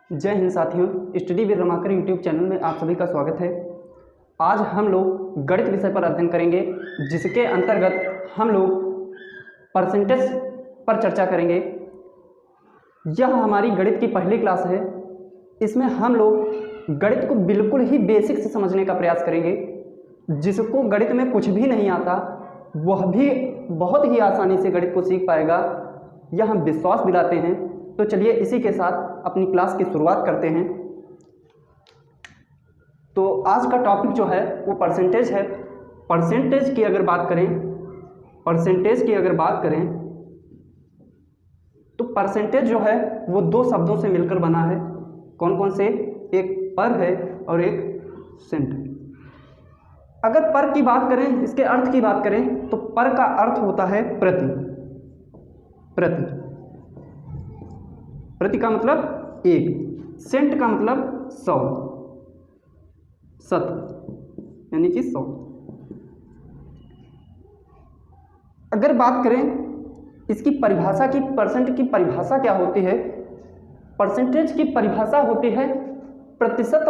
जय हिंद साथियों, study with Ramakar YouTube channel में आप सभी का स्वागत है। आज हम लोग गणित विषय पर अध्ययन करेंगे, जिसके अंतर्गत हम लोग परसेंटेज पर चर्चा करेंगे। यह हमारी गणित की पहली क्लास है। इसमें हम लोग गणित को बिल्कुल ही बेसिक से समझने का प्रयास करेंगे। जिसको गणित में कुछ भी नहीं आता वह भी बहुत ही आसानी से गणित को सीख पाएगा, यह हम विश्वास दिलाते हैं। तो चलिए इसी के साथ अपनी क्लास की शुरुआत करते हैं। तो आज का टॉपिक जो है वो परसेंटेज है। परसेंटेज की अगर बात करें तो परसेंटेज जो है वो दो शब्दों से मिलकर बना है। कौन कौन से? एक पर है और एक सेंट है। अगर पर की बात करें, इसके अर्थ की बात करें, तो पर का अर्थ होता है प्रति का मतलब एक, सेंट का मतलब 100, यानी कि 100। अगर बात करें इसकी परिभाषा की, परसेंट की परिभाषा क्या होती है? परसेंटेज की परिभाषा होती है प्रतिशत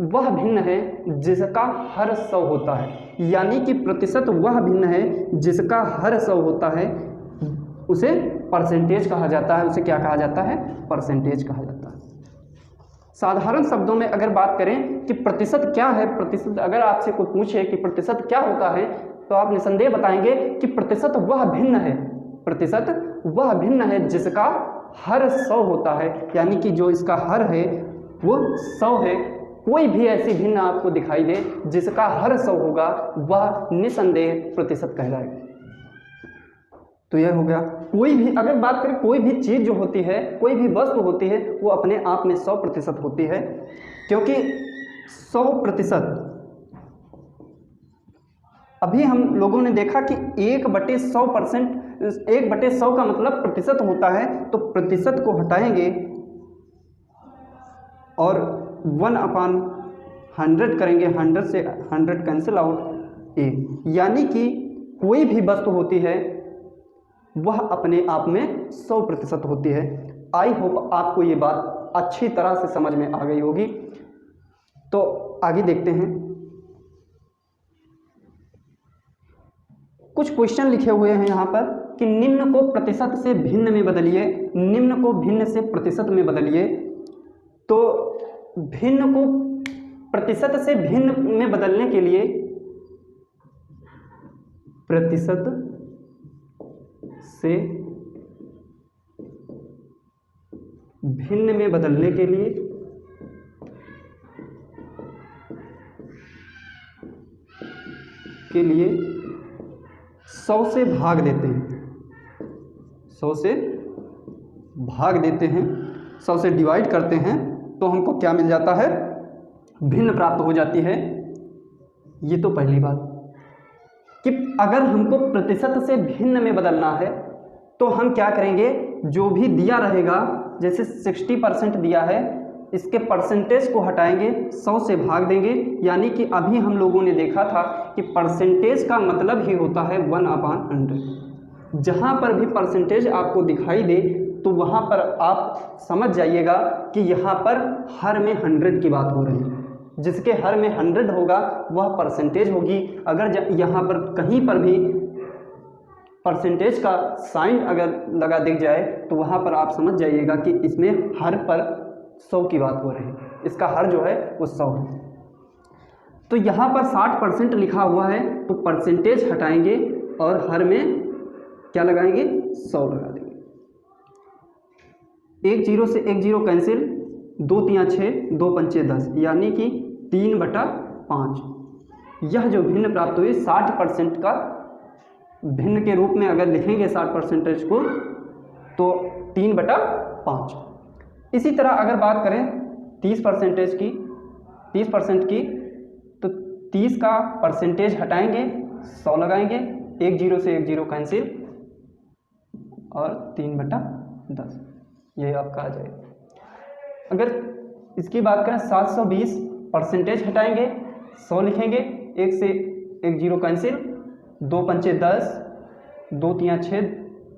वह भिन्न है जिसका हर 100 होता है। यानी कि प्रतिशत वह भिन्न है जिसका हर 100 होता है, उसे परसेंटेज कहा जाता है। उसे क्या कहा जाता है? परसेंटेज कहा जाता है। साधारण शब्दों में अगर बात करें कि प्रतिशत क्या है, प्रतिशत अगर आपसे कोई पूछे कि प्रतिशत क्या होता है, तो आप निसंदेह बताएंगे कि प्रतिशत वह भिन्न है जिसका हर 100 होता है। यानी कि जो इसका हर है वो 100 है। कोई भी ऐसी भिन्न आपको दिखाई दे जिसका हर 100 होगा, वह निसंदेह प्रतिशत कहलाएगा। तो यह हो गया। कोई भी अगर बात करें, कोई भी चीज़ जो होती है, कोई भी वस्तु होती है, वो अपने आप में 100% होती है। क्योंकि 100%, अभी हम लोगों ने देखा कि 1/100 का मतलब प्रतिशत होता है। तो प्रतिशत को हटाएंगे और 1/100 करेंगे। 100 से 100 कैंसिल आउट, यानी कि कोई भी वस्तु होती है वह अपने आप में 100% होती है। आई होप आपको ये बात अच्छी तरह से समझ में आ गई होगी। तो आगे देखते हैं। कुछ क्वेश्चन लिखे हुए हैं यहाँ पर कि निम्न को प्रतिशत से भिन्न में बदलिए, निम्न को भिन्न से प्रतिशत में बदलिए। तो भिन्न को प्रतिशत से भिन्न में बदलने के लिए, प्रतिशत से भिन्न में बदलने के लिए के लिए 100 से भाग देते हैं। 100 से भाग देते हैं, 100 से डिवाइड करते हैं, तो हमको क्या मिल जाता है? भिन्न प्राप्त हो जाती है। ये तो पहली बात कि अगर हमको प्रतिशत से भिन्न में बदलना है तो हम क्या करेंगे? जो भी दिया रहेगा, जैसे 60% दिया है, इसके परसेंटेज को हटाएंगे, 100 से भाग देंगे। यानी कि अभी हम लोगों ने देखा था कि परसेंटेज का मतलब ही होता है 1/100। जहाँ पर भी परसेंटेज आपको दिखाई दे तो वहाँ पर आप समझ जाइएगा कि यहाँ पर हर में 100 की बात हो रही है। जिसके हर में 100 होगा वह परसेंटेज होगी। अगर यहाँ पर कहीं पर भी परसेंटेज का साइन अगर लगा दिख जाए तो वहाँ पर आप समझ जाइएगा कि इसमें हर पर 100 की बात हो रही है। इसका हर जो है वो 100 है। तो यहाँ पर 60% लिखा हुआ है, तो परसेंटेज हटाएंगे और हर में क्या लगाएंगे? 100 लगा देंगे। 1 0 से 1 0 कैंसिल, 2 3 6, 2 5 10, यानी कि 3/5। यह जो भिन्न प्राप्त हुई 60% का भिन्न के रूप में अगर लिखेंगे 60% को, तो 3/5। इसी तरह अगर बात करें 30% की, तो 30 का परसेंटेज हटाएंगे, 100 लगाएंगे, 1 0 से 1 0 कैंसिल और 3/10, यही आपका आ जाएगा। अगर इसकी बात करें 720, परसेंटेज हटाएंगे, 100 लिखेंगे, 1 से 1 0 कैंसिल, 2 5 10, 2 3 6,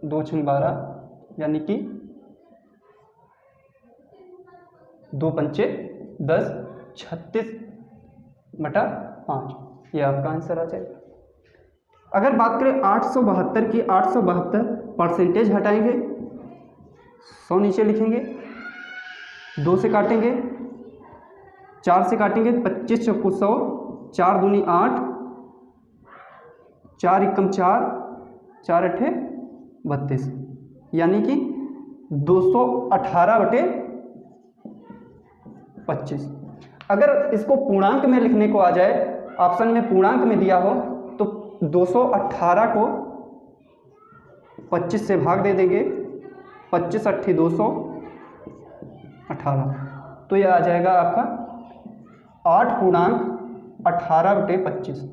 2 6 12, यानी कि 2 पंचे 10, 36/5, ये आपका आंसर आ जाएगा। अगर बात करें 872 की, 872 परसेंटेज हटाएंगे, 100 नीचे लिखेंगे, 2 से काटेंगे, 4 से काटेंगे, 25 चौको 100, 4 दूनी 8, 4 एकम 4, 4 अठे 32, यानी कि 218/25। अगर इसको पूर्णांक में लिखने को आ जाए, ऑप्शन में पूर्णांक में दिया हो तो 218 को 25 से भाग दे देंगे, 25 अट्ठी 218, तो यह आ जाएगा आपका 8.18/25,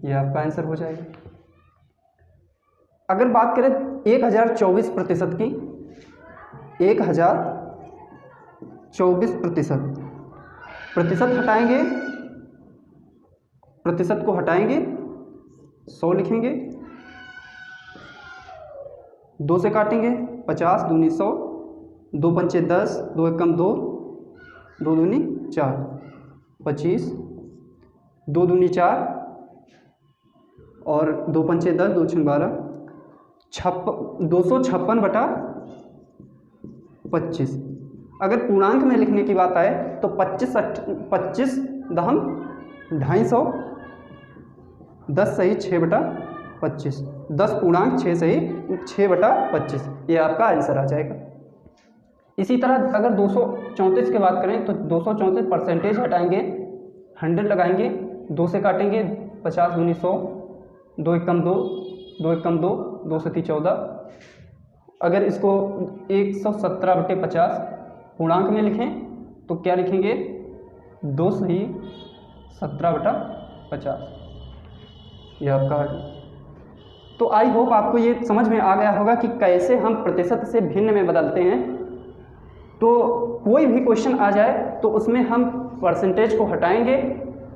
यह आपका आंसर हो जाएगा। अगर बात करें 1024% की, 1024%, प्रतिशत हटाएंगे, प्रतिशत को हटाएंगे, 100 लिखेंगे, 2 से काटेंगे, 50 दूनी 100, 2 पंचे 10, 2 एकम 2, 2 दूनी 4, 25, 2 दूनी 4 और 2 पंचे 10, 2 छंग 12, 256/25। अगर पूर्णांक में लिखने की बात आए तो 25 दहम 250, 10 सही 6/25, 10 पूर्णांक 6 सही 6/25, ये आपका आंसर आ जाएगा। इसी तरह अगर 234 की बात करें तो 234 परसेंटेज हटाएंगे, 100 लगाएंगे, 2 से काटेंगे, 50 दूनी 100, 2 एकम 2, 2 एकम 2, 2 सती 14। अगर इसको 117/50 पूर्णांक में लिखें तो क्या लिखेंगे, 2 सही 17/50, यह आपका आ गया। तो आई होप आपको ये समझ में आ गया होगा कि कैसे हम प्रतिशत से भिन्न में बदलते हैं। तो कोई भी क्वेश्चन आ जाए तो उसमें हम परसेंटेज को हटाएंगे,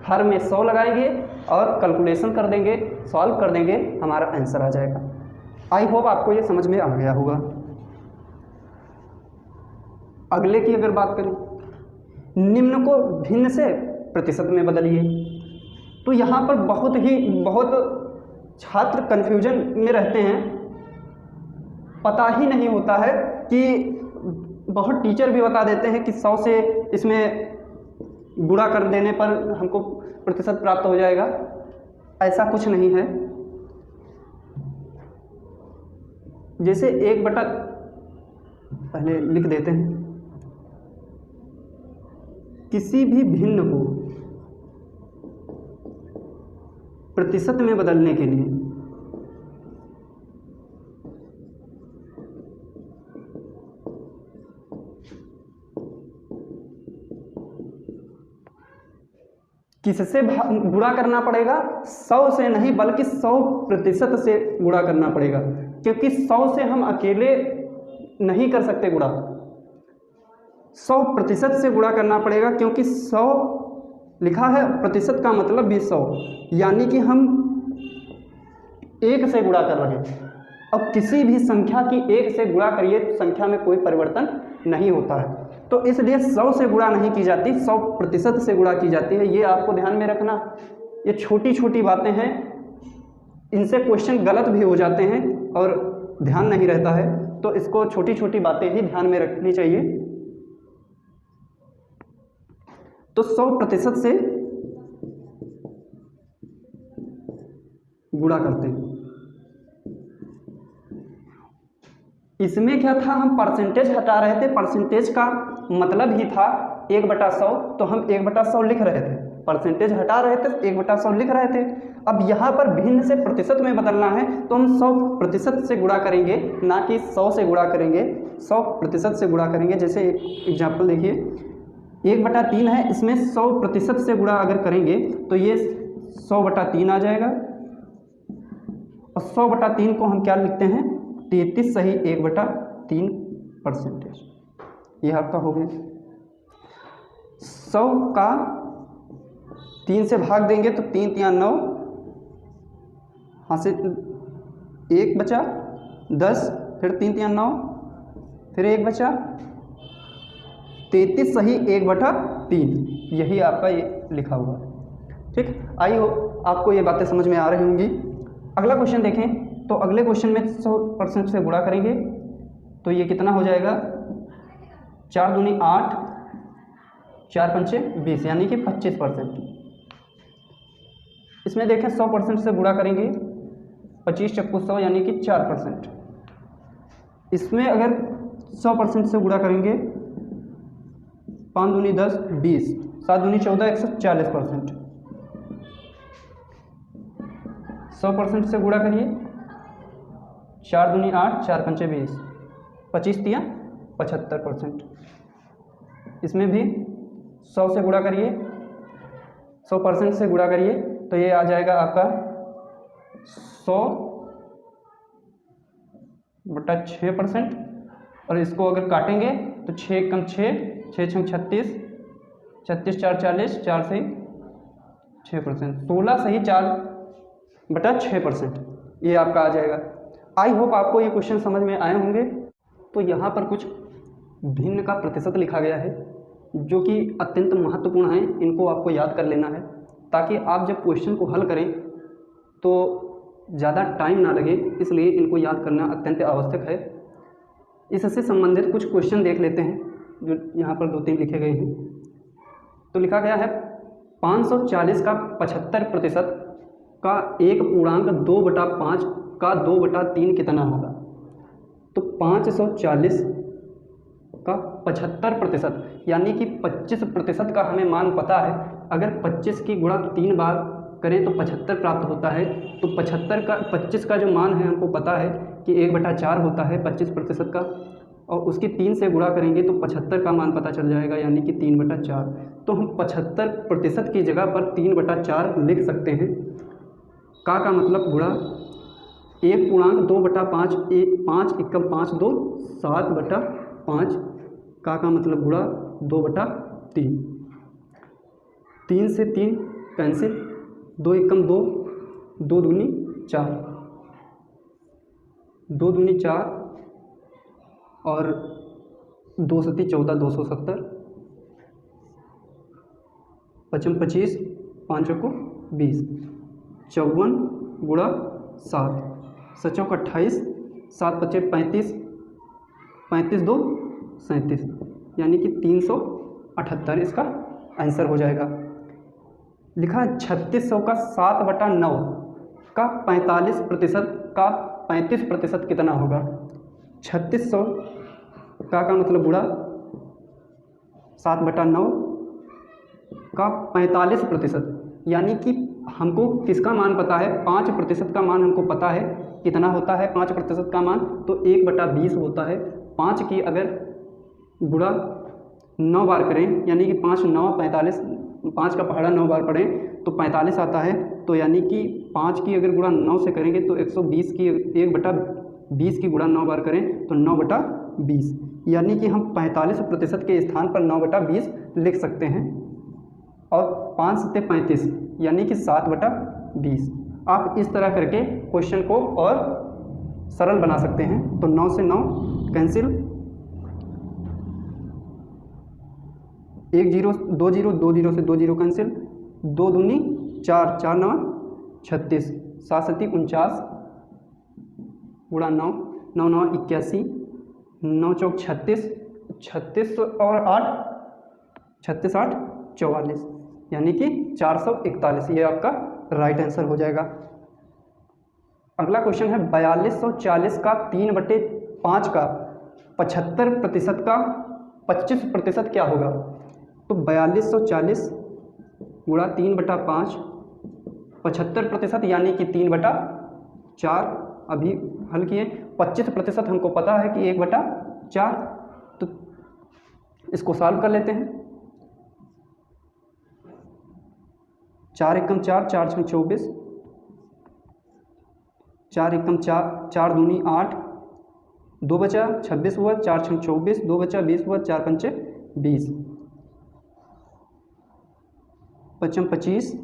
हर में 100 लगाएंगे और कैलकुलेशन कर देंगे, सॉल्व कर देंगे, हमारा आंसर आ जाएगा। आई होप आपको ये समझ में आ गया होगा। अगले की अगर बात करें, निम्न को भिन्न से प्रतिशत में बदलिए। तो यहाँ पर बहुत छात्र कन्फ्यूजन में रहते हैं, पता ही नहीं होता है कि बहुत टीचर भी बता देते हैं कि 100 से इसमें गुणा कर देने पर हमको प्रतिशत प्राप्त हो जाएगा। ऐसा कुछ नहीं है। जैसे 1/, पहले लिख देते हैं, किसी भी भिन्न को प्रतिशत में बदलने के लिए किससे गुणा करना पड़ेगा, 100 से नहीं बल्कि 100% से गुणा करना पड़ेगा, क्योंकि 100 से हम अकेले नहीं कर सकते गुणा, 100% से गुणा करना पड़ेगा, क्योंकि 100 लिखा है, प्रतिशत का मतलब भी 100, यानी कि हम 1 से गुणा कर रहे हैं। अब किसी भी संख्या की 1 से गुणा करिए तो संख्या में कोई परिवर्तन नहीं होता है, तो इसलिए 100 से गुणा नहीं की जाती, 100% से गुणा की जाती है। ये आपको ध्यान में रखना। ये छोटी छोटी बातें हैं, इनसे क्वेश्चन गलत भी हो जाते हैं और ध्यान नहीं रहता है, तो इसको छोटी छोटी बातें ही ध्यान में रखनी चाहिए। तो 100% से गुणा करते हैं। इसमें क्या था, हम परसेंटेज हटा रहे थे, परसेंटेज का मतलब ही था 1/100, तो हम 1/100 लिख रहे थे, परसेंटेज हटा रहे थे, 1/100 लिख रहे थे। अब यहाँ पर भिन्न से प्रतिशत में बदलना है तो हम 100% से गुणा करेंगे, ना कि 100 से गुणा करेंगे, 100% से गुणा करेंगे। जैसे एक एग्जाम्पल देखिए, 1/3 है, इसमें 100% से गुणा अगर करेंगे तो ये 100/3 आ जाएगा, और 100/3 को हम क्या लिखते हैं, 33 सही 1/3 परसेंटेज, यह आपका हो गया। 100 का 3 से भाग देंगे तो 3 × 9, हाँ से 1 बचा, 10, फिर 3 × 9, फिर 1 बचा, 33 सही 1/3, यही आपका ये लिखा हुआ है। ठीक, आई हो आपको ये बातें समझ में आ रही होंगी। अगला क्वेश्चन देखें, तो अगले क्वेश्चन में 100% से गुणा करेंगे तो ये कितना हो जाएगा, 4 दूनी 8, 4 पंचे 20, यानी कि 25%। इसमें देखें 100% से गुणा करेंगे, 25 चक्कू 100 यानी कि 4%। इसमें अगर 100% से गुणा करेंगे, 5 दूनी 10, 20, 7 दूनी 14, 140%। 100% से गुणा करिए, 4 दूनी 8, 4 पंचे 20, 25 तिया 75%। इसमें भी 100 से गुणा करिए, 100% से गुणा करिए तो ये आ जाएगा आपका 100/6%। और इसको अगर काटेंगे तो 6 कम 6, 6 छंग 36, 36 4 40, 4 से 6%, 16 सही 4/6%, ये आपका आ जाएगा। आई होप आपको ये क्वेश्चन समझ में आए होंगे। तो यहाँ पर कुछ भिन्न का प्रतिशत लिखा गया है जो कि अत्यंत महत्वपूर्ण है, इनको आपको याद कर लेना है ताकि आप जब क्वेश्चन को हल करें तो ज़्यादा टाइम ना लगे, इसलिए इनको याद करना अत्यंत आवश्यक है। इससे संबंधित कुछ क्वेश्चन देख लेते हैं जो यहाँ पर 2-3 लिखे गए हैं। तो लिखा गया है 540 का 75% का 1.2/5 का 2/3 कितना होगा। तो 540 का 75% यानी कि 25% का हमें मान पता है। अगर 25 की गुणा 3 बार करें तो 75 प्राप्त होता है। तो 25 का जो मान है हमको पता है कि 1/4 होता है 25% का, और उसकी 3 से गुणा करेंगे तो 75 का मान पता चल जाएगा, यानी कि 3/4। तो हम 75% की जगह पर 3/4 लिख सकते हैं। का मतलब गुणा 1.2/5, 5 एकम 5 2, 7/5, का मतलब गुणा 2/3, 3 से 3 कैंसिल, 2 एकम 2, 2 दूनी 4, 2 दूनी 4 और 2 सती 14, 270, 55 25, 5 चौको 20, 54 गुणा 7, 7 चौक 28, 7 पचे 35, 35 2 37, यानी कि 378 इसका आंसर हो जाएगा। लिखा 3600 का 7/9 का 45% का 35% कितना होगा। 3600 का मतलब गुणा 7/9 का 45%, यानी कि हमको किसका मान पता है, 5% का मान हमको पता है। कितना होता है 5% का मान, तो 1/20 होता है। 5 की अगर गुणा 9 बार करें, यानी कि 5 9 45, 5 का पहाड़ा 9 बार पढ़ें तो 45 आता है। तो यानी कि 5 की अगर गुणा 9 से करेंगे तो 120 की 1/20 की गुणा 9 बार करें तो 9/20, यानी कि हम 45% के स्थान पर 9/20 लिख सकते हैं। और 5 सत्ते 35, यानी कि 7/20। आप इस तरह करके क्वेश्चन को और सरल बना सकते हैं। तो 9 से 9 कैंसिल, 1 0 2 0, 2 0 से 2 0 कैंसिल, 2 दूनी 4, 4 9 36, 7 सती 49 गुणा 9, 9 9 81, 9 चौक 36, 36 और 8, 36 8 44, यानी कि 441। ये आपका राइट आंसर हो जाएगा। अगला क्वेश्चन है 4240 का 3/5 का 75% का 25% क्या होगा। तो 4240 गुणा 3/5, 75%, यानी कि 3/4। अभी हल किए, 25% हमको पता है कि 1/4। तो इसको सॉल्व कर लेते हैं। 4 एकम 4, 4 छंग 24, 4 एकम 4, 4 दूनी 8, 2 बचा 26 हुआ, 4 छंग 24, 2 बचा 20 हुआ, 4 पंचे 20, 55 25,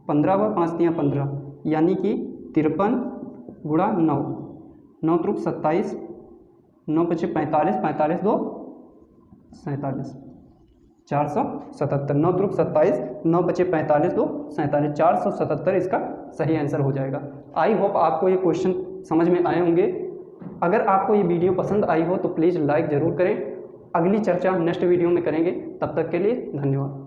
15 हुआ, 5 तियाँ 15, यानी कि 53 गुणा 9, 9 त्रुक 27, 9 पचे 45, 45 2 47, 477, 9 त्रुक 27, 9 बचे 45, 2 47, 477 इसका सही आंसर हो जाएगा। आई होप आपको ये क्वेश्चन समझ में आए होंगे। अगर आपको ये वीडियो पसंद आई हो तो प्लीज़ लाइक ज़रूर करें। अगली चर्चा नेक्स्ट वीडियो में करेंगे, तब तक के लिए धन्यवाद।